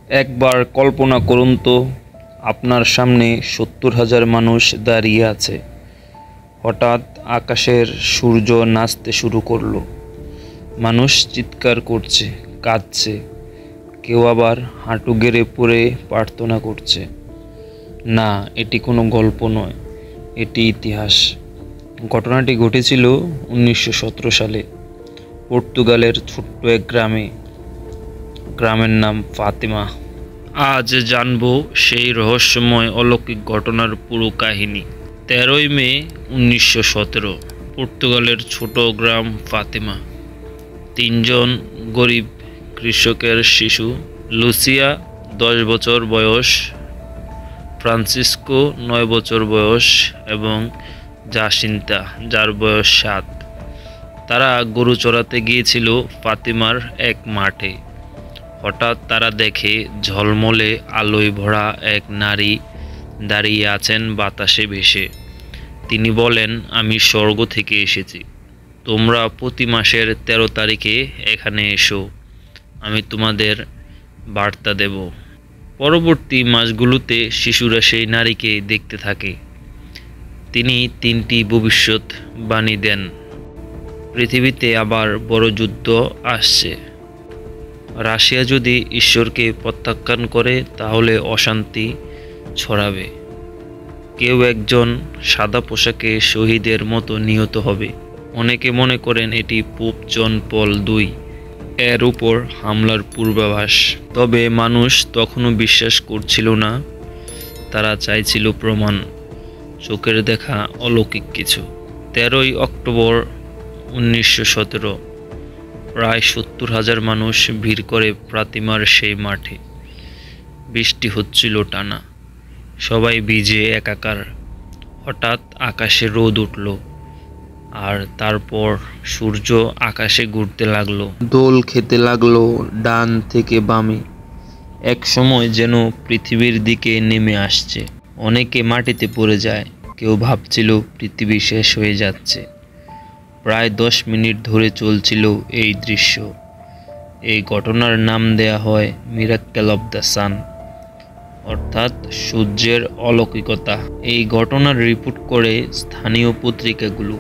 একবার কল্পনা করুন তো, আপনার সামনে ৭০,০০০ মানুষ দাঁড়িয়ে আছে। হঠাৎ আকাশের সূর্য নাচতে শুরু করলো। মানুষ চিৎকার করছে, কাঁদছে, কেউ আবার হাঁটু গেড়ে পড়ে প্রার্থনা করছে। না, এটি কোনো গল্প নয়, এটি ইতিহাস। ঘটনাটি ঘটেছিল ১৯১৭ সালে পর্তুগালের ছোট্ট এক গ্রামের নাম ফাতেমা। আজ জানব সেই রহস্যময় অলৌকিক ঘটনার পুরো কাহিনী। ১৩ই মে ১৯১৭, পর্তুগালের ছোট গ্রাম ফাতেমা। ৩জন গরিব কৃষকের শিশু, লুসিয়া ১০ বছর বয়স, ফ্রান্সিসকো ৯ বছর বয়স এবং জাসিন্তা, যার বয়স ৭। তারা গরু চড়াতে গিয়েছিল ফাতেমার এক মাঠে। হঠাৎ তারা দেখে ঝলমলে আলোয় ভরা এক নারী দাঁড়িয়ে আছেন বাতাসে ভেসে। তিনি বলেন, আমি স্বর্গ থেকে এসেছি, তোমরা প্রতি মাসের ১৩ তারিখে এখানে এসো, আমি তোমাদের বার্তা দেব। পরবর্তী মাসগুলোতে শিশুরা সেই নারীকে দেখতে থাকে। তিনি ৩টি ভবিষ্যৎবাণী দেন। পৃথিবীতে আবার বড় যুদ্ধ আসছে। রাশিয়া যদি ঈশ্বরকে প্রত্যাখ্যান করে তাহলে অশান্তি ছড়াবে। কেউ একজন সাদা পোশাকে শহীদের মতো নিহত হবে। অনেকে মনে করেন এটি পোপ জন পল II এর উপর হামলার পূর্বাভাস। তবে মানুষ তখনও বিশ্বাস করছিল না। তারা চাইছিল প্রমাণ, চোখের দেখা অলৌকিক কিছু। ১৩ই অক্টোবর ১৯১৭, প্রায় ৭০,০০০ মানুষ ভিড় করে ফাতেমার সেই মাঠে। বৃষ্টি হচ্ছিল টানা, সবাই ভিজে একাকার। হঠাৎ আকাশে রোদ উঠল, আর তারপর সূর্য আকাশে ঘুরতে লাগলো, দোল খেতে লাগলো ডান থেকে বামে। এক সময় যেন পৃথিবীর দিকে নেমে আসছে। অনেকে মাটিতে পড়ে যায়, কেউ ভাবছিল পৃথিবী শেষ হয়ে যাচ্ছে। প্রায় ১০ মিনিট ধরে চলছিল এই দৃশ্য। এই ঘটনার নাম দেয়া হয় মিরাক্কেল অব দ্য সান, অর্থাৎ সূর্যের অলৌকিকতা। এই ঘটনার রিপোর্ট করে স্থানীয় পত্রিকাগুলো,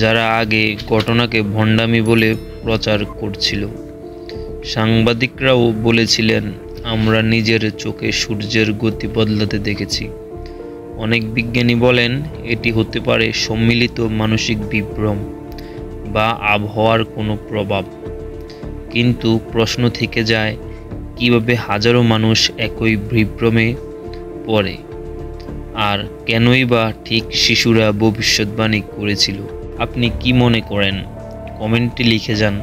যারা আগে ঘটনাকে ভণ্ডামি বলে প্রচার করছিল। সাংবাদিকরাও বলেছিলেন, আমরা নিজের চোখে সূর্যের গতি বদলাতে দেখেছি। অনেক বিজ্ঞানী বলেন এটি হতে পারে সম্মিলিত মানসিক বিভ্রম বা আবহাওয়ার কোনো প্রভাব। কিন্তু প্রশ্ন থেকে যায়, কিভাবে হাজারো মানুষ একই বিভ্রমে পড়ে, আর কেনই বা ঠিক শিশুরা ভবিষ্যৎবাণী করেছিল? আপনি কি মনে করেন? কমেন্টে লিখে যান।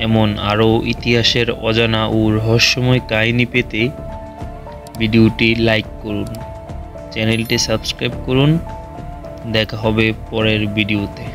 এমন আরও ইতিহাসের অজানা ও রহস্যময় কাহিনী পেতে ভিডিওটি লাইক করুন, চ্যানেলটি সাবস্ক্রাইব করুন। দেখা হবে পরের ভিডিওতে।